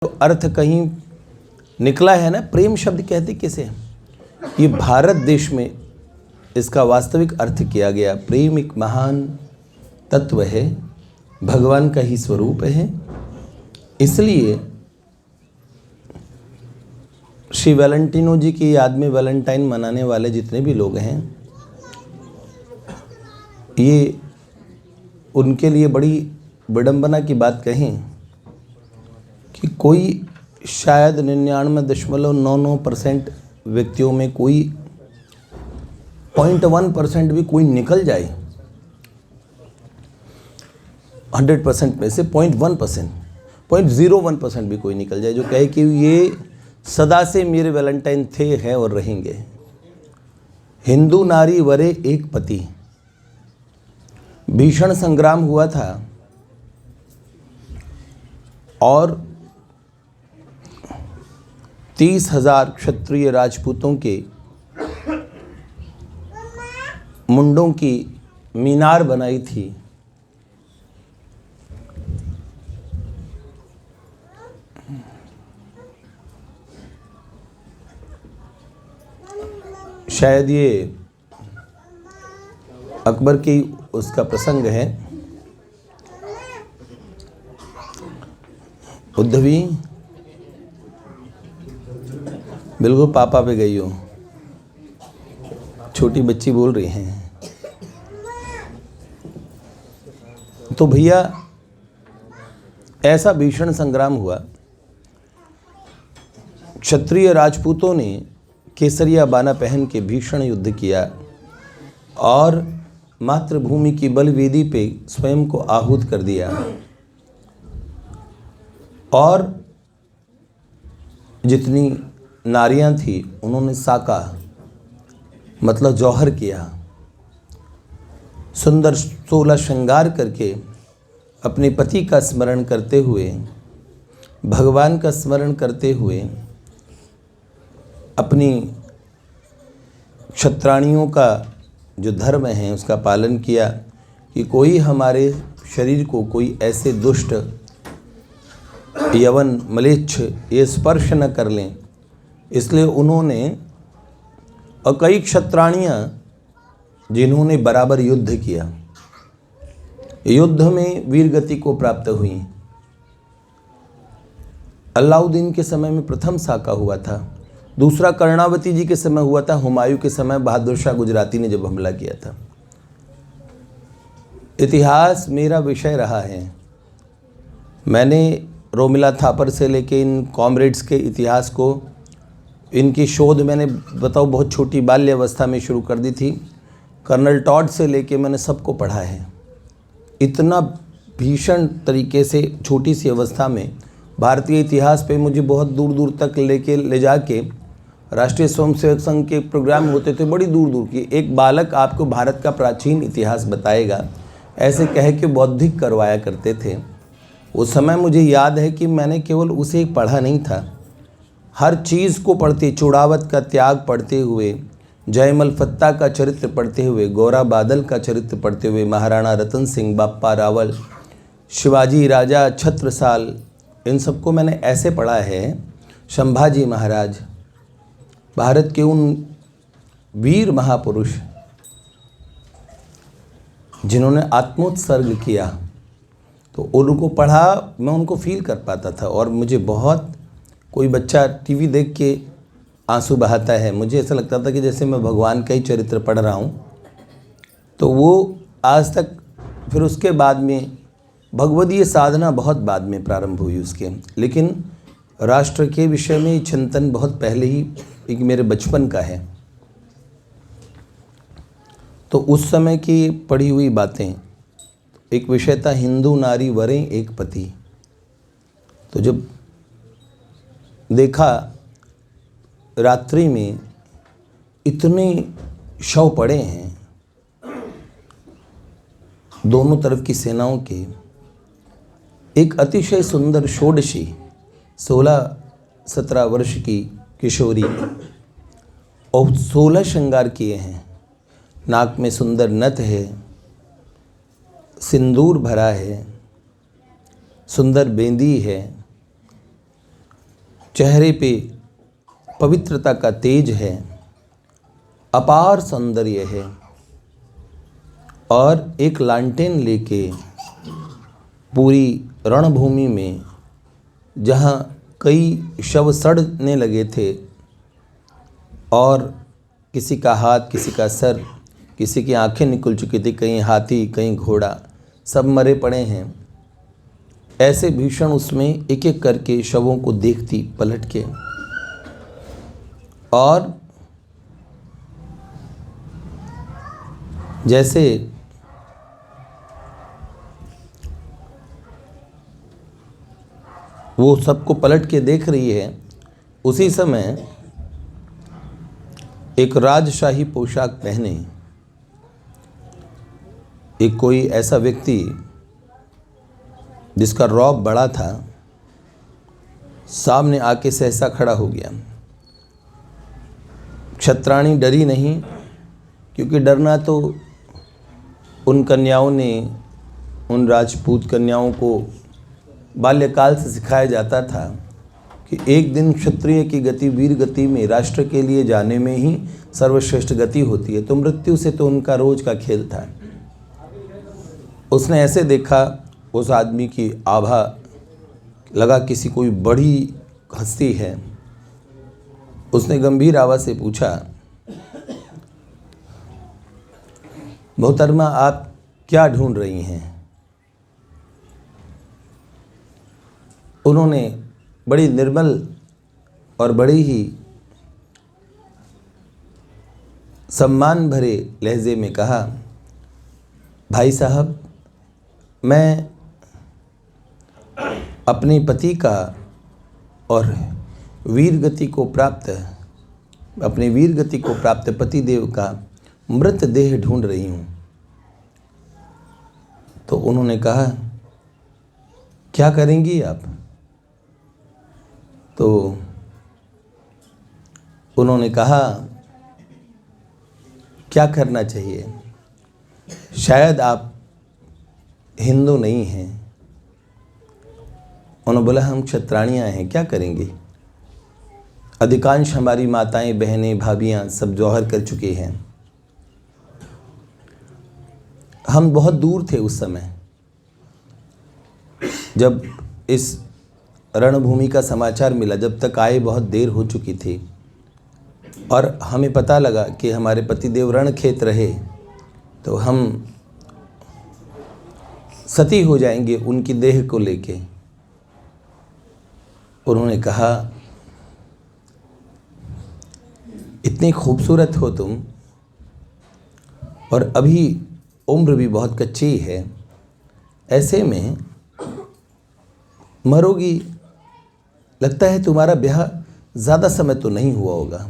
तो अर्थ कहीं निकला है ना। प्रेम शब्द कहते किसे? ये भारत देश में इसका वास्तविक अर्थ किया गया। प्रेम एक महान तत्व है, भगवान का ही स्वरूप है। इसलिए श्री वैलेंटिनो जी की याद में वैलेंटाइन मनाने वाले जितने भी लोग हैं, ये उनके लिए बड़ी विडंबना की बात कहें कि कोई शायद 99.99% व्यक्तियों में कोई 0.1% भी कोई निकल जाए, 100% में से 0.1%, 0.01% भी कोई निकल जाए जो कहे कि ये सदा से मेरे वैलेंटाइन थे, हैं और रहेंगे। हिंदू नारी वरे एक पति। भीषण संग्राम हुआ था और 30,000 क्षत्रिय राजपूतों के मुंडों की मीनार बनाई थी। शायद ये अकबर की उसका प्रसंग है। उद्धवी बिल्कुल पापा पे गई हो, छोटी बच्ची बोल रही हैं। तो भैया ऐसा भीषण संग्राम हुआ, क्षत्रिय राजपूतों ने केसरिया बाना पहन के भीषण युद्ध किया और मातृभूमि की बलवेदी पे स्वयं को आहूत कर दिया और जितनी नारियां थी उन्होंने साका मतलब जौहर किया। सुंदर 16 श्रृंगार करके अपने पति का स्मरण करते हुए, भगवान का स्मरण करते हुए, अपनी क्षत्राणियों का जो धर्म है उसका पालन किया कि कोई हमारे शरीर को कोई ऐसे दुष्ट यवन मलेच्छ ये स्पर्श न कर लें। इसलिए उन्होंने और कई क्षत्राणियाँ जिन्होंने बराबर युद्ध किया, युद्ध में वीरगति को प्राप्त हुई। अलाउद्दीन के समय में प्रथम साका हुआ था, दूसरा कर्णावती जी के समय हुआ था, हुमायूं के समय बहादुर शाह गुजराती ने जब हमला किया था। इतिहास मेरा विषय रहा है। मैंने रोमिला थापर से लेके इन कॉमरेड्स के इतिहास को, इनकी शोध मैंने बताओ बहुत छोटी बाल्यावस्था में शुरू कर दी थी। कर्नल टॉड से लेके मैंने सबको पढ़ा है। इतना भीषण तरीके से छोटी सी अवस्था में भारतीय इतिहास पे मुझे बहुत दूर दूर तक ले जाके राष्ट्रीय स्वयंसेवक संघ के प्रोग्राम होते थे, बड़ी दूर दूर की। एक बालक आपको भारत का प्राचीन इतिहास बताएगा, ऐसे कह के बौद्धिक करवाया करते थे। उस समय मुझे याद है कि मैंने केवल उसे पढ़ा नहीं था, हर चीज़ को पढ़ते, चुड़ावत का त्याग पढ़ते हुए, जयमल फत्ता का चरित्र पढ़ते हुए, गौरा बादल का चरित्र पढ़ते हुए, महाराणा रतन सिंह, बाप्पा रावल, शिवाजी राजा छत्रसाल, इन सबको मैंने ऐसे पढ़ा है। संभाजी महाराज, भारत के उन वीर महापुरुष जिन्होंने आत्मोत्सर्ग किया, तो उनको पढ़ा, मैं उनको फील कर पाता था। और मुझे बहुत, कोई बच्चा टीवी देख के आंसू बहाता है, मुझे ऐसा लगता था कि जैसे मैं भगवान का ही चरित्र पढ़ रहा हूँ। तो वो आज तक, फिर उसके बाद में भगवदीय साधना बहुत बाद में प्रारंभ हुई उसके, लेकिन राष्ट्र के विषय में चिंतन बहुत पहले ही एक मेरे बचपन का है। तो उस समय की पढ़ी हुई बातें, एक विषय था हिंदू नारी वरे एक पति। तो जब देखा रात्रि में इतने शव पड़े हैं दोनों तरफ की सेनाओं के, एक अतिशय सुंदर षोडशी 16-17 वर्ष की किशोरी और 16 श्रृंगार किए हैं, नाक में सुंदर नथ है, सिंदूर भरा है, सुंदर बेंदी है, चेहरे पे पवित्रता का तेज है, अपार सौंदर्य है, और एक लालटेन लेके पूरी रणभूमि में जहाँ कई शव सड़ने लगे थे और किसी का हाथ, किसी का सर, किसी की आंखें निकल चुकी थी, कहीं हाथी, कहीं घोड़ा, सब मरे पड़े हैं, ऐसे भीषण उसमें एक एक करके शवों को देखती पलट के, और जैसे वो सबको पलट के देख रही है, उसी समय एक राजशाही पोशाक पहने एक कोई ऐसा व्यक्ति जिसका रौब बड़ा था, सामने आके सहसा खड़ा हो गया। क्षत्राणी डरी नहीं, क्योंकि डरना तो उन कन्याओं ने, उन राजपूत कन्याओं को बाल्यकाल से सिखाया जाता था कि एक दिन क्षत्रिय की गति वीर गति में, राष्ट्र के लिए जाने में ही सर्वश्रेष्ठ गति होती है, तो मृत्यु से तो उनका रोज का खेल था। उसने ऐसे देखा, उस आदमी की आभा लगा किसी कोई बड़ी हस्ती है। उसने गंभीर आवाज़ से पूछा, मोहतरमा आप क्या ढूंढ रही हैं? उन्होंने बड़ी निर्मल और बड़ी ही सम्मान भरे लहजे में कहा, भाई साहब, मैं अपने पति का और वीरगति को प्राप्त पतिदेव का मृत देह ढूंढ रही हूँ। तो उन्होंने कहा, क्या करेंगी आप? तो उन्होंने कहा, क्या करना चाहिए, शायद आप हिंदू नहीं हैं। उन्होंने बोला, हम क्षत्राणियाँ हैं, क्या करेंगे? अधिकांश हमारी माताएं, बहनें, भाभियाँ सब जौहर कर चुकी हैं। हम बहुत दूर थे उस समय, जब इस रणभूमि का समाचार मिला। जब तक आए बहुत देर हो चुकी थी, और हमें पता लगा कि हमारे पतिदेव रणखेत रहे तो हम सती हो जाएंगे उनकी देह को लेके। उन्होंने कहा, इतनी खूबसूरत हो तुम, और अभी उम्र भी बहुत कच्ची है, ऐसे में मरोगी, लगता है तुम्हारा ब्याह ज़्यादा समय तो नहीं हुआ होगा।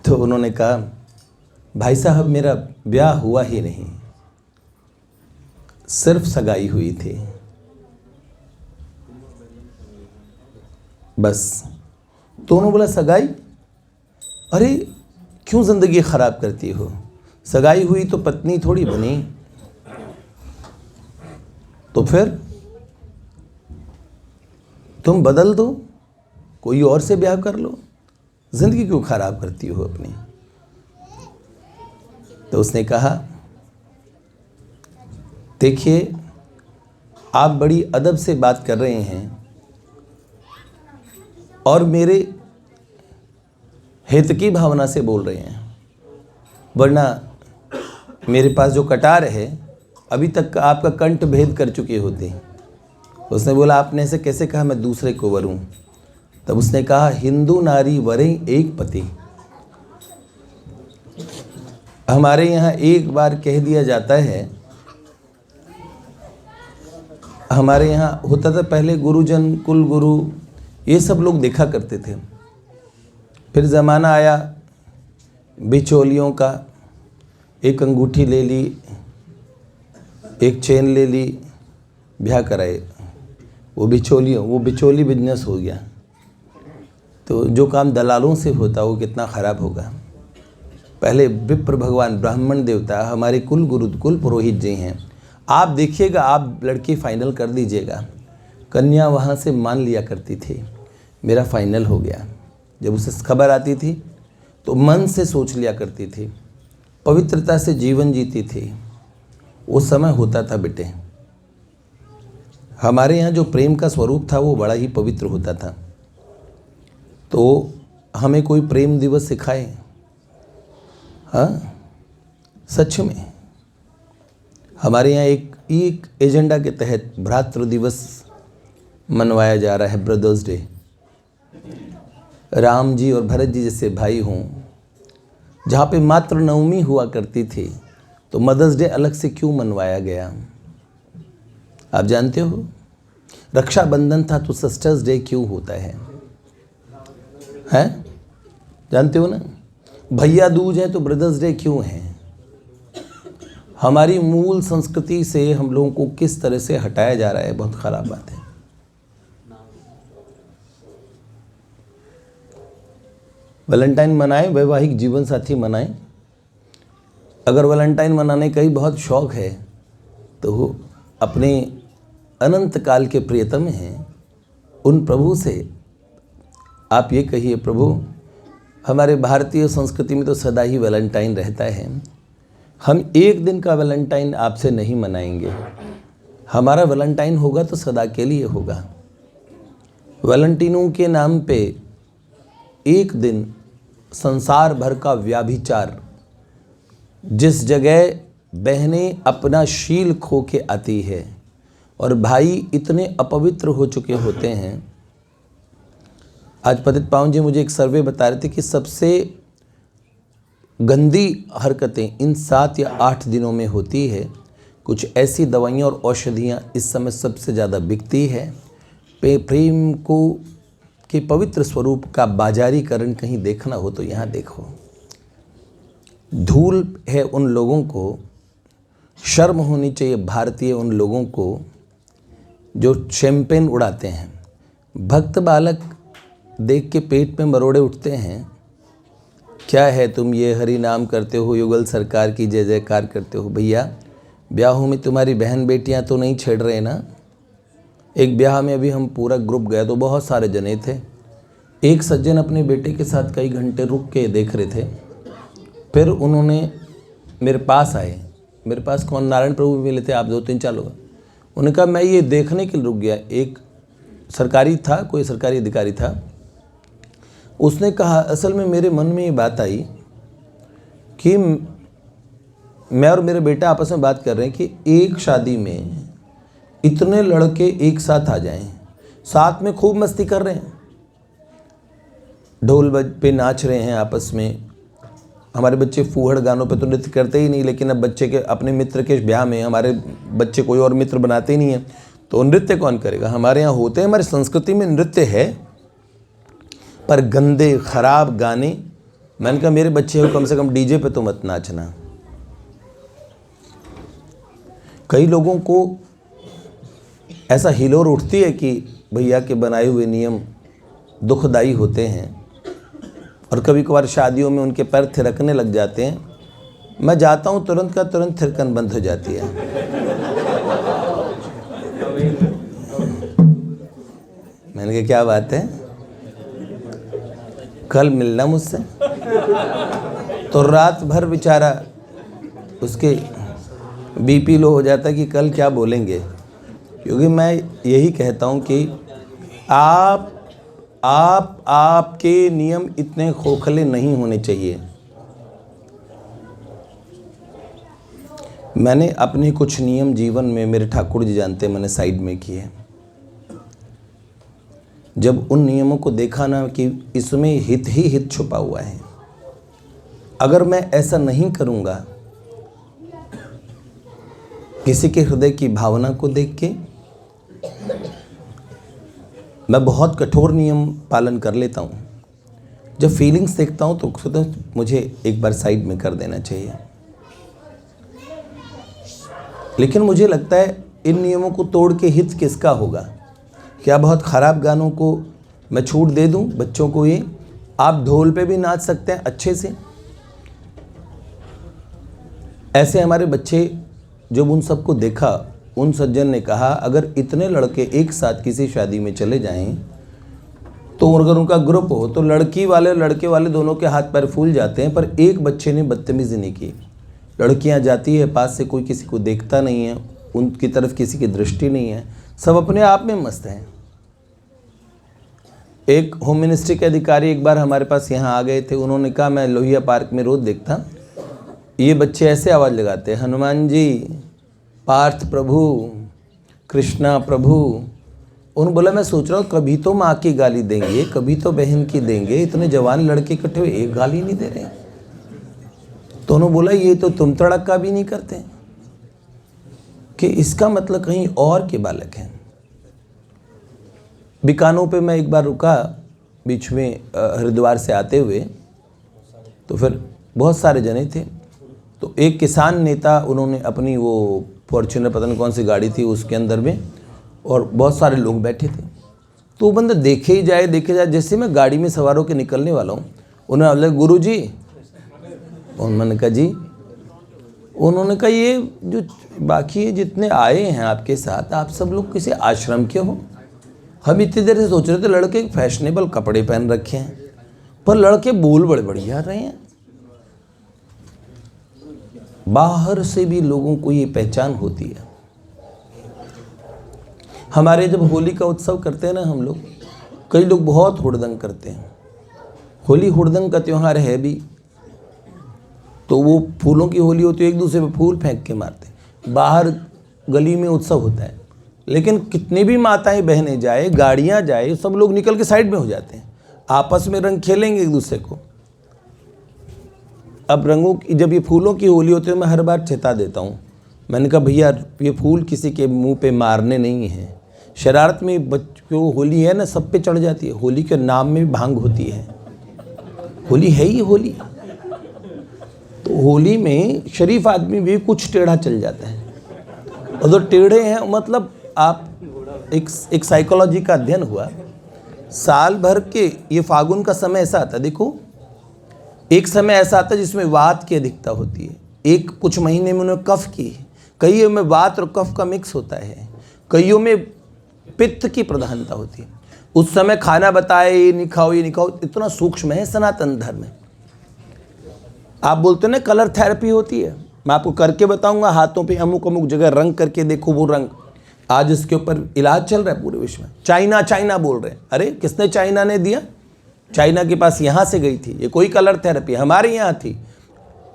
तो उन्होंने कहा, भाई साहब, मेरा ब्याह हुआ ही नहीं, सिर्फ सगाई हुई थी बस। तो उन्होंने बोला, सगाई? अरे क्यों ज़िंदगी ख़राब करती हो? सगाई हुई तो पत्नी थोड़ी बनी, तो फिर तुम बदल दो, कोई और से ब्याह कर लो, ज़िंदगी क्यों ख़राब करती हो अपनी? तो उसने कहा, देखिए, आप बड़ी अदब से बात कर रहे हैं और मेरे हित की भावना से बोल रहे हैं, वरना मेरे पास जो कटार है अभी तक आपका कंठ भेद कर चुके होते। उसने बोला, आपने ऐसे कैसे कहा मैं दूसरे को वरूं? तब उसने कहा, हिंदू नारी वरें एक पति। हमारे यहाँ एक बार कह दिया जाता है, हमारे यहाँ होता था पहले, गुरुजन, कुल गुरु, ये सब लोग देखा करते थे। फिर ज़माना आया बिचौलियों का, एक अंगूठी ले ली, एक चेन ले ली, ब्याह कराए। वो बिचौली बिजनेस हो गया। तो जो काम दलालों से होता वो कितना ख़राब होगा। पहले विप्र भगवान, ब्राह्मण देवता, हमारे कुल गुरु, कुल पुरोहित जी हैं। आप देखिएगा, आप लड़की फाइनल कर दीजिएगा, कन्या वहाँ से मान लिया करती थी मेरा फाइनल हो गया। जब उसे खबर आती थी तो मन से सोच लिया करती थी, पवित्रता से जीवन जीती थी। वो समय होता था बेटे, हमारे यहाँ जो प्रेम का स्वरूप था वो बड़ा ही पवित्र होता था। तो हमें कोई प्रेम दिवस सिखाए, हाँ सच में हमारे यहाँ एक एजेंडा के तहत भ्रातृ दिवस मनवाया जा रहा है, ब्रदर्स डे। राम जी और भरत जी जैसे भाई हों, जहाँ पे मात्र नवमी हुआ करती थी, तो मदर्स डे अलग से क्यों मनवाया गया? आप जानते हो, रक्षाबंधन था तो सिस्टर्स डे क्यों होता है? हैं? जानते हो ना, भैया दूज है तो ब्रदर्स डे क्यों है? हमारी मूल संस्कृति से हम लोगों को किस तरह से हटाया जा रहा है, बहुत खराब बात है। वैलेंटाइन मनाएं, वैवाहिक जीवन साथी मनाएं। अगर वैलेंटाइन मनाने का ही बहुत शौक़ है तो वो अपने अनंत काल के प्रियतम हैं उन प्रभु से आप ये कहिए, प्रभु हमारे भारतीय संस्कृति में तो सदा ही वैलेंटाइन रहता है, हम एक दिन का वैलेंटाइन आपसे नहीं मनाएंगे। हमारा वैलेंटाइन होगा तो सदा के लिए होगा। वैलेंटिनों के नाम पे एक दिन संसार भर का व्याभिचार, जिस जगह बहनें अपना शील खो के आती है और भाई इतने अपवित्र हो चुके होते हैं। आज पतित पावन जी मुझे एक सर्वे बता रहे थे कि सबसे गंदी हरकतें इन 7 या 8 दिनों में होती है। कुछ ऐसी दवाइयाँ और औषधियाँ इस समय सबसे ज़्यादा बिकती है। प्रेम को के पवित्र स्वरूप का बाजारीकरण कहीं देखना हो तो यहाँ देखो। धूल है उन लोगों को, शर्म होनी चाहिए भारतीय उन लोगों को जो शैंपेन उड़ाते हैं। भक्त बालक देख के पेट में मरोड़े उठते हैं। क्या है तुम ये हरि नाम करते हो, युगल सरकार की जय जयकार करते हो। भैया ब्याहों में तुम्हारी बहन बेटियां तो नहीं छेड़ रहे ना। एक ब्याह में अभी हम पूरा ग्रुप गए तो बहुत सारे जने थे। एक सज्जन अपने बेटे के साथ कई घंटे रुक के देख रहे थे। फिर उन्होंने मेरे पास आए, मेरे पास कौन, नारायण प्रभु भी मिले थे, आप 2-3-4 लोग। उन्होंने कहा मैं ये देखने के लिए रुक गया। एक सरकारी था, कोई सरकारी अधिकारी था। उसने कहा असल में मेरे मन में ये बात आई कि मैं और मेरे बेटा आपस में बात कर रहे हैं कि एक शादी में इतने लड़के एक साथ आ जाएं, साथ में खूब मस्ती कर रहे हैं, ढोल पे नाच रहे हैं आपस में। हमारे बच्चे फूहड़ गानों पे तो नृत्य करते ही नहीं, लेकिन अब बच्चे के अपने मित्र के ब्याह में हमारे बच्चे कोई और मित्र बनाते ही नहीं है, तो नृत्य कौन करेगा? हमारे यहाँ होते हैं, हमारी संस्कृति में नृत्य है, पर गंदे खराब गाने। मैंने कहा मेरे बच्चे हो, कम से कम डीजे पे तो मत नाचना। कई लोगों को ऐसा हिलोर उठती है कि भैया के बनाए हुए नियम दुखदाई होते हैं और कभी कभार शादियों में उनके पैर थिरकने लग जाते हैं। मैं जाता हूँ तुरंत का तुरंत थिरकन बंद हो जाती है। मैंने कहा क्या बात है, कल मिलना मुझसे। तो रात भर बेचारा उसके बीपी लो हो जाता कि कल क्या बोलेंगे। क्योंकि मैं यही कहता हूँ कि आपके नियम इतने खोखले नहीं होने चाहिए। मैंने अपने कुछ नियम जीवन में, मेरे ठाकुर जी जानते हैं, मैंने साइड में किए। जब उन नियमों को देखा ना कि इसमें हित ही हित छुपा हुआ है, अगर मैं ऐसा नहीं करूँगा, किसी के हृदय की भावना को देख के मैं बहुत कठोर नियम पालन कर लेता हूँ। जब फीलिंग्स देखता हूँ तो सोचता हूँ मुझे एक बार साइड में कर देना चाहिए। लेकिन मुझे लगता है इन नियमों को तोड़ के हित किसका होगा? क्या बहुत ख़राब गानों को मैं छूट दे दूँ बच्चों को? ये आप ढोल पे भी नाच सकते हैं अच्छे से। ऐसे हमारे बच्चे जब उन सबको देखा, उन सज्जन ने कहा अगर इतने लड़के एक साथ किसी शादी में चले जाएं तो अगर उनका ग्रुप हो तो लड़की वाले लड़के वाले दोनों के हाथ पैर फूल जाते हैं, पर एक बच्चे ने बदतमीज़ी नहीं की। लड़कियां जाती है पास से, कोई किसी को देखता नहीं है, उनकी तरफ किसी की दृष्टि नहीं है, सब अपने आप में मस्त हैं। एक होम मिनिस्ट्री के अधिकारी एक बार हमारे पास यहाँ आ गए थे। उन्होंने कहा मैं लोहिया पार्क में रोज़ देखता, ये बच्चे ऐसे आवाज़ लगाते हैं, हनुमान जी, पार्थ प्रभु, कृष्णा प्रभु। उन्होंने बोला मैं सोच रहा हूँ कभी तो माँ की गाली देंगे, कभी तो बहन की देंगे, इतने जवान लड़के इकट्ठे हुए एक गाली नहीं दे रहे। तो उन्होंने बोला ये तो तुम तड़का भी नहीं करते, कि इसका मतलब कहीं और के बालक हैं। बीकानों पे मैं एक बार रुका बीच में हरिद्वार से आते हुए, तो फिर बहुत सारे जने थे। तो एक किसान नेता, उन्होंने अपनी वो फॉर्च्यूनर पता नहीं कौन सी गाड़ी थी उसके अंदर में, और बहुत सारे लोग बैठे थे। तो वो बंदा देखे ही जाए देखे जाए। जैसे मैं गाड़ी में सवार होकर निकलने वाला हूँ, उन्होंने बोला गुरु जी, उन्होंने कहा जी, उन्होंने कहा ये जो बाकी जितने आए हैं आपके साथ, आप सब लोग किसी आश्रम के हो? हम इतनी देर से सोच रहे थे लड़के फैशनेबल कपड़े पहन रखे हैं, पर लड़के बोल बड़े बढ़िया रहे हैं। बाहर से भी लोगों को ये पहचान होती है। हमारे जब होली का उत्सव करते हैं ना हम लोग, कई लोग बहुत हुड़दंग करते हैं। होली हुड़दंग का त्यौहार है भी। तो वो फूलों की होली होती है, एक दूसरे पे फूल फेंक के मारते। बाहर गली में उत्सव होता है, लेकिन कितनी भी माताएं बहनें जाए, गाड़ियां जाए, सब लोग निकल के साइड में हो जाते हैं, आपस में रंग खेलेंगे एक दूसरे को। अब रंगों की जब ये फूलों की होली होती है, मैं हर बार चेता देता हूँ। मैंने कहा भैया ये फूल किसी के मुंह पे मारने नहीं हैं। शरारत में बच्चों होली है ना, सब पे चढ़ जाती है। होली के नाम में भी भांग होती है, होली है ही होली। तो होली में शरीफ आदमी भी कुछ टेढ़ा चल जाता है, और जो टेढ़े हैं मतलब आप एक साइकोलॉजी का अध्ययन हुआ, साल भर के ये फागुन का समय ऐसा आता है, देखो एक समय ऐसा आता है जिसमें वात की अधिकता होती है, एक कुछ महीने में उन्हें कफ की, कईयों में वात और कफ का मिक्स होता है, कईयों में पित्त की प्रधानता होती है। उस समय खाना बताए ये नहीं खाओ ये नहीं खाओ, इतना सूक्ष्म है सनातन धर्म में। आप बोलते हैं ना कलर थेरेपी होती है, मैं आपको करके बताऊंगा। हाथों पे अमुक अमुक जगह रंग करके देखो, वो रंग आज इसके ऊपर इलाज चल रहा है पूरे विश्व में। चाइना चाइना बोल रहे हैं, अरे किसने चाइना ने दिया? चाइना के पास यहाँ से गई थी ये कोई कलर थेरेपी, हमारे यहाँ थी।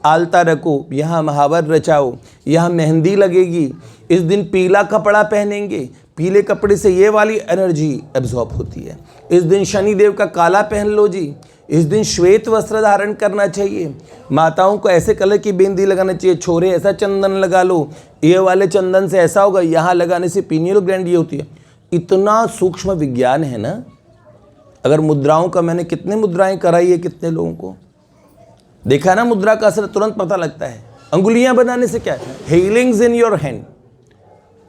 आलता रखो, यहाँ महावर रचाओ, यहाँ मेहंदी लगेगी, इस दिन पीला कपड़ा पहनेंगे, पीले कपड़े से ये वाली एनर्जी एब्जॉर्ब होती है। इस दिन शनिदेव का काला पहन लो जी, इस दिन श्वेत वस्त्र धारण करना चाहिए, माताओं को ऐसे कलर की बिंदी लगाना चाहिए, छोरे ऐसा चंदन लगा लो, ये वाले चंदन से ऐसा होगा, यहाँ लगाने से पीनियल ग्लैंड ये होती है। इतना सूक्ष्म विज्ञान है ना। अगर मुद्राओं का मैंने कितने मुद्राएं कराई है, कितने लोगों को देखा ना, मुद्रा का असर तुरंत पता लगता है। अंगुलियां बनाने से क्या है, हीलिंग्स इन योर हैंड।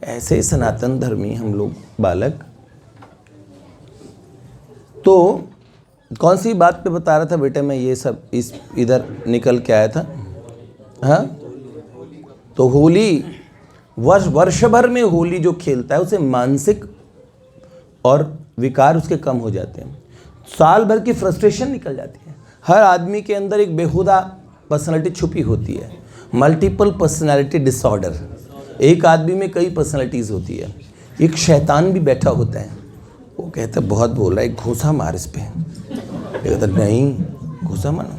ऐसे सनातन धर्मी हम लोग बालक। तो कौन सी बात पे बता रहा था बेटे मैं, ये सब इस इधर निकल के आया था। हाँ, तो होली वर्ष भर में होली जो खेलता है उसे मानसिक और विकार उसके कम हो जाते हैं, साल भर की फ्रस्ट्रेशन निकल जाती है। हर आदमी के अंदर एक बेहुदा पर्सनालिटी छुपी होती है, मल्टीपल पर्सनालिटी डिसऑर्डर। एक आदमी में कई पर्सनालिटीज़ होती है। एक शैतान भी बैठा होता है, वो कहता है बहुत बोल रहा है, घूसा मार इस पे। कहता नहीं घूसा मानो।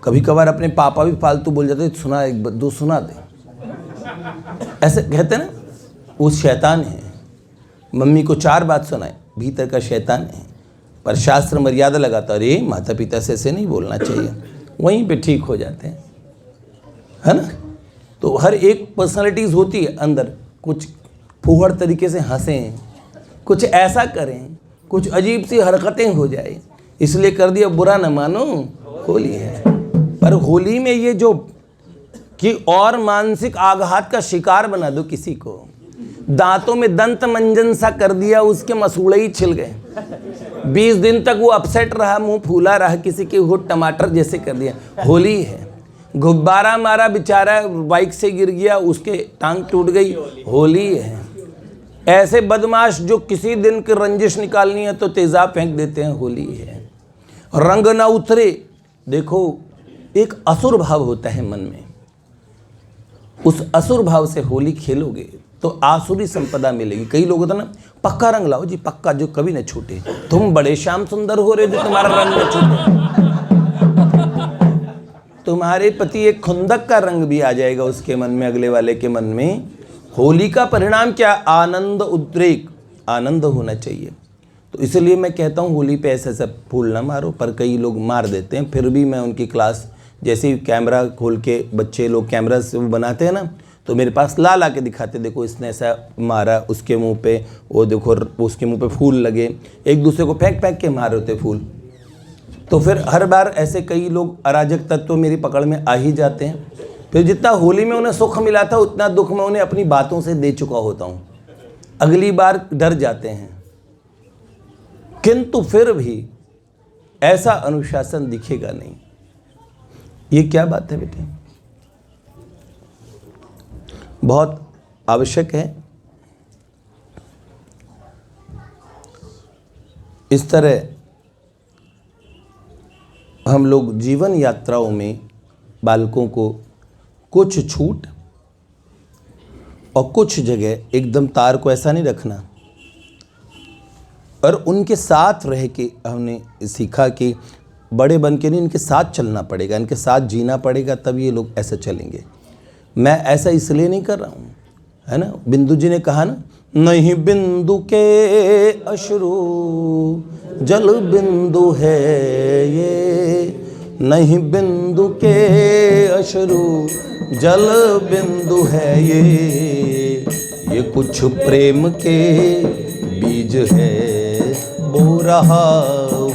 कभी कभार अपने पापा भी फालतू बोल जाते, सुना एक दो सुना दे, ऐसे कहते ना। वो शैतान है, मम्मी को 4 बात सुनाए, भीतर का शैतान है। पर शास्त्र मर्यादा लगाता, अरे माता पिता से ऐसे नहीं बोलना चाहिए, वहीं पे ठीक हो जाते हैं, है ना। तो हर एक पर्सनालिटीज़ होती है अंदर, कुछ फूहड़ तरीके से हंसें, कुछ ऐसा करें, कुछ अजीब सी हरकतें हो जाए, इसलिए कर दिया बुरा न मानो होली है। पर होली में ये जो कि और मानसिक आघात का शिकार बना दो किसी को, दांतों में दंत मंजन सा कर दिया, उसके मसूड़े ही छिल गए, 20 दिन तक वो अपसेट रहा, मुंह फूला रहा, किसी के वो टमाटर जैसे कर दिया। होली है। गुब्बारा मारा बेचारा, बाइक से गिर गया, उसके टांग टूट गई, होली है। ऐसे बदमाश जो किसी दिन की रंजिश निकालनी है तो तेजाब फेंक देते हैं, होली है, रंग ना उतरे। देखो एक असुर भाव होता है मन में, उस असुर भाव से होली खेलोगे तो आसुरी संपदा मिलेगी। कई लोग होता ना, पक्का रंग लाओ जी, पक्का, जो कभी न छूटे। तुम बड़े श्याम सुंदर हो रहे हो जो तुम्हारा रंग न छूटे। तुम्हारे पति एक खुंदक का रंग भी आ जाएगा उसके मन में, अगले वाले के मन में। होली का परिणाम क्या? आनंद, उद्रेक, आनंद होना चाहिए। तो इसलिए मैं कहता हूँ होली पे ऐसे सब फूल ना मारो, पर कई लोग मार देते हैं। फिर भी मैं उनकी क्लास, जैसे ही कैमरा खोल के बच्चे लोग कैमरा से वो बनाते हैं ना, तो मेरे पास ला के दिखाते, देखो इसने ऐसा मारा, उसके मुंह पे वो देखो, उसके मुंह पे फूल लगे, एक दूसरे को फेंक के मार होते फूल। तो फिर हर बार ऐसे कई लोग अराजक तत्व मेरी पकड़ में आ ही जाते हैं। फिर जितना होली में उन्हें सुख मिला था उतना दुख मैं उन्हें अपनी बातों से दे चुका होता हूँ। अगली बार डर जाते हैं, किंतु फिर भी ऐसा अनुशासन दिखेगा नहीं। ये क्या बात है बेटे? बहुत आवश्यक है। इस तरह हम लोग जीवन यात्राओं में बालकों को कुछ छूट और कुछ जगह एकदम तार को ऐसा नहीं रखना, और उनके साथ रह के हमने सीखा कि बड़े बन के नहीं, इनके साथ चलना पड़ेगा, इनके साथ जीना पड़ेगा, तब ये लोग ऐसे चलेंगे। मैं ऐसा इसलिए नहीं कर रहा हूँ, है ना। बिंदु जी ने कहा ना, नहीं बिंदु के अश्रु जल बिंदु है ये, नहीं बिंदु के अश्रु जल बिंदु है ये कुछ प्रेम के बीज है बो रहा हूँ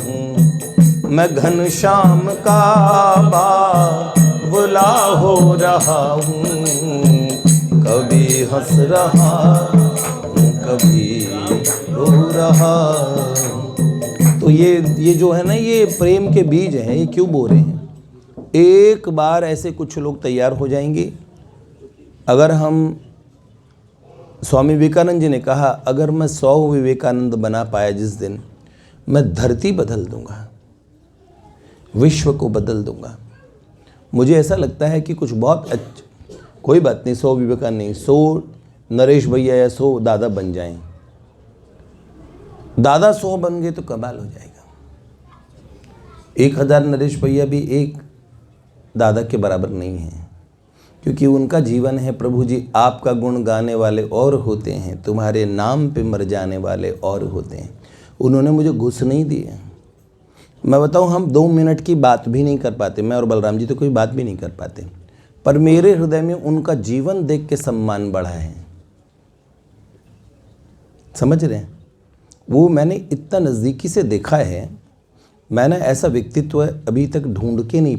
मैं, घनश्याम का बावला हो रहा हूँ, कभी हंस रहा हूँ कभी रो रहा हूँ। तो ये जो है ना, ये प्रेम के बीज हैं। ये क्यों बो रहे हैं? एक बार ऐसे कुछ लोग तैयार हो जाएंगे। अगर हम, स्वामी विवेकानंद जी ने कहा, अगर मैं 100 विवेकानंद बना पाया जिस दिन, मैं धरती बदल दूंगा, विश्व को बदल दूंगा। मुझे ऐसा लगता है कि कुछ बहुत कोई बात नहीं, 100 विवेकानंद नहीं, 100 नरेश भैया या 100 दादा बन जाएं। दादा 100 बन गए तो कमाल हो जाएगा। 1000 नरेश भैया भी एक दादा के बराबर नहीं है, क्योंकि उनका जीवन है, प्रभु जी आपका गुण गाने वाले और होते हैं, तुम्हारे नाम पे मर जाने वाले और होते हैं। उन्होंने मुझे घुस नहीं दिए। मैं बताऊं, हम 2 मिनट की बात भी नहीं कर पाते, मैं और बलराम जी तो कोई बात भी नहीं कर पाते, पर मेरे हृदय में उनका जीवन देख के सम्मान बढ़ा है। समझ रहे हैं? वो मैंने इतना नज़दीकी से देखा है। मैंने ऐसा व्यक्तित्व अभी तक ढूंढ के नहीं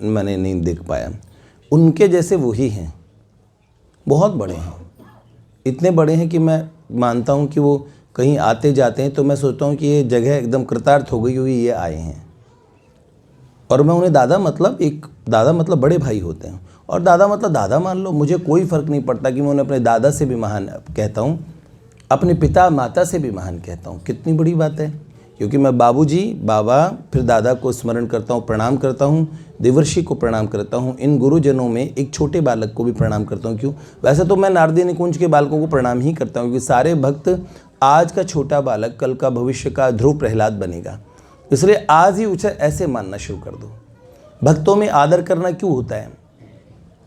मैंने नहीं देख पाया। उनके जैसे वही हैं, बहुत बड़े हैं, इतने बड़े हैं कि मैं मानता हूँ कि वो कहीं आते जाते हैं तो मैं सोचता हूँ कि ये जगह एकदम कृतार्थ हो गई हुई, ये आए हैं। और मैं उन्हें दादा मतलब बड़े भाई होते हैं, और दादा मतलब दादा मान लो, मुझे कोई फ़र्क नहीं पड़ता कि मैं उन्हें अपने दादा से भी महान कहता हूँ, अपने पिता माता से भी महान कहता हूँ। कितनी बड़ी बात है, क्योंकि मैं बाबूजी, बाबा, फिर दादा को स्मरण करता हूँ, प्रणाम करता हूँ, देवर्षि को प्रणाम करता हूँ, इन गुरुजनों में एक छोटे बालक को भी प्रणाम करता हूँ। क्यों? वैसे तो मैं नारदी निकुंज के बालकों को प्रणाम ही करता हूँ, क्योंकि सारे भक्त, आज का छोटा बालक कल का भविष्य का ध्रुव प्रहलाद बनेगा, इसलिए आज ही उसे ऐसे मानना शुरू कर दो। भक्तों में आदर करना क्यों होता है?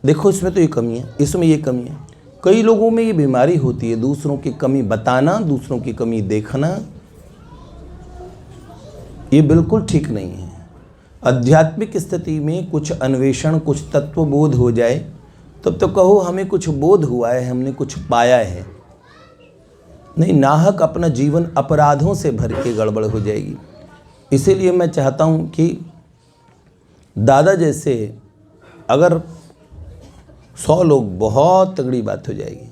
देखो इसमें तो ये कमी है, इसमें ये कमी है। कई लोगों में ये बीमारी होती है, दूसरों की कमी बताना, दूसरों की कमी देखना, ये बिल्कुल ठीक नहीं है। आध्यात्मिक स्थिति में कुछ अन्वेषण, कुछ तत्वबोध हो जाए तब तो कहो हमें कुछ बोध हुआ है, हमने कुछ पाया है। नहीं, नाहक अपना जीवन अपराधों से भर के गड़बड़ हो जाएगी। इसीलिए मैं चाहता हूँ कि दादा जैसे अगर 100 लोग, बहुत तगड़ी बात हो जाएगी।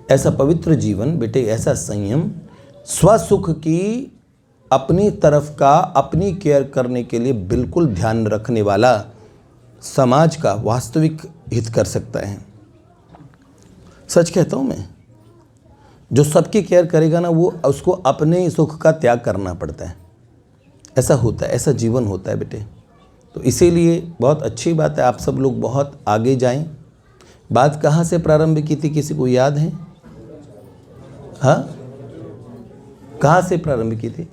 ऐसा पवित्र जीवन बेटे, ऐसा संयम, स्वसुख की अपनी तरफ का, अपनी केयर करने के लिए बिल्कुल ध्यान रखने वाला समाज का वास्तविक हित कर सकता है। सच कहता हूँ मैं, जो सबकी केयर करेगा ना, वो उसको अपने सुख का त्याग करना पड़ता है। ऐसा होता है, ऐसा जीवन होता है बेटे। तो इसीलिए बहुत अच्छी बात है, आप सब लोग बहुत आगे जाएं। बात कहाँ से प्रारंभ की थी, किसी को याद है? हाँ, कहाँ से प्रारंभ की थी,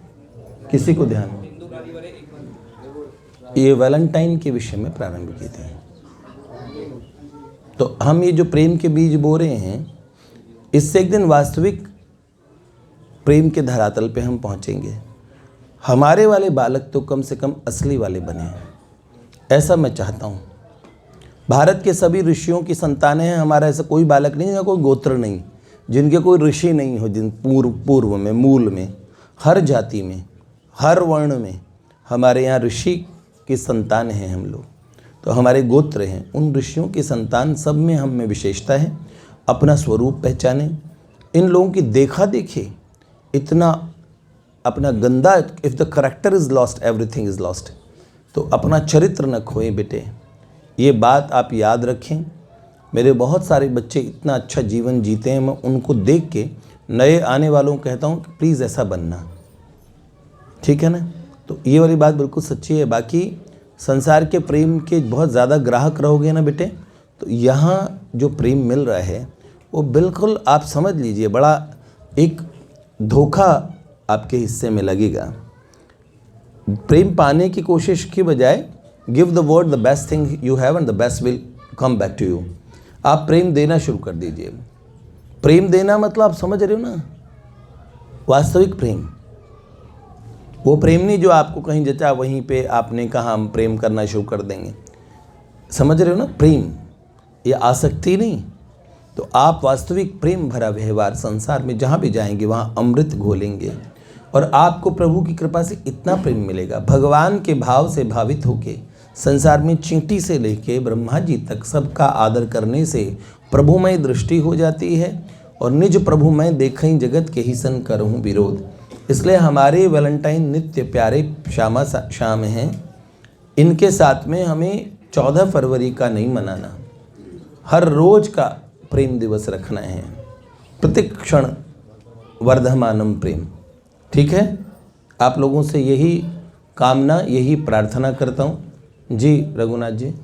किसी को ध्यान? ये वैलेंटाइन के विषय में प्रारंभ की थी। तो हम ये जो प्रेम के बीज बो रहे हैं, इससे एक दिन वास्तविक प्रेम के धरातल पे हम पहुंचेंगे। हमारे वाले बालक तो कम से कम असली वाले बने, ऐसा मैं चाहता हूँ। भारत के सभी ऋषियों की संतानें हैं। हमारा ऐसा कोई बालक नहीं है, कोई गोत्र नहीं जिनके कोई ऋषि नहीं हो, जिन पूर्व में, मूल में, हर जाति में, हर वर्ण में हमारे यहाँ ऋषि की संतान हैं हम लोग। तो हमारे गोत्र हैं, उन ऋषियों की संतान, सब में हम में विशेषता है। अपना स्वरूप पहचाने। इन लोगों की देखा देखी इतना अपना गंदा, if the character is lost everything is lost. तो अपना चरित्र न खोएं बेटे, ये बात आप याद रखें। मेरे बहुत सारे बच्चे इतना अच्छा जीवन जीते हैं, मैं उनको देख के नए आने वालों को कहता हूँ कि प्लीज़ ऐसा बनना, ठीक है ना। तो ये वाली बात बिल्कुल सच्ची है। बाकी संसार के प्रेम के बहुत ज़्यादा ग्राहक रहोगे ना बेटे, तो यहाँ जो प्रेम मिल रहा है वो बिल्कुल आप समझ लीजिए बड़ा एक धोखा आपके हिस्से में लगेगा। प्रेम पाने की कोशिश की बजाय give the word the best thing you have and the best will come back to you. आप प्रेम देना शुरू कर दीजिए। प्रेम देना मतलब आप समझ रहे हो ना, वास्तविक प्रेम। वो प्रेम नहीं जो आपको कहीं जचा वहीं पे आपने कहा हम प्रेम करना शुरू कर देंगे। समझ रहे हो ना, प्रेम ये आसक्ति नहीं। तो आप वास्तविक प्रेम भरा व्यवहार संसार में जहाँ भी जाएंगे वहाँ अमृत घोलेंगे और आपको प्रभु की कृपा से इतना प्रेम मिलेगा। भगवान के भाव से भावित होके संसार में चींटी से लेके ब्रह्मा जी तक सबका आदर करने से प्रभुमय दृष्टि हो जाती है और निज प्रभुमय देखई जगत के ही सन करहूँ विरोध। इसलिए हमारे वैलेंटाइन नित्य प्यारे शाम हैं, इनके साथ में हमें 14 फरवरी का नहीं मनाना, हर रोज का प्रेम दिवस रखना है। प्रत्येक क्षण वर्धमानम प्रेम, ठीक है। आप लोगों से यही कामना, यही प्रार्थना करता हूँ जी। रघुनाथ जी।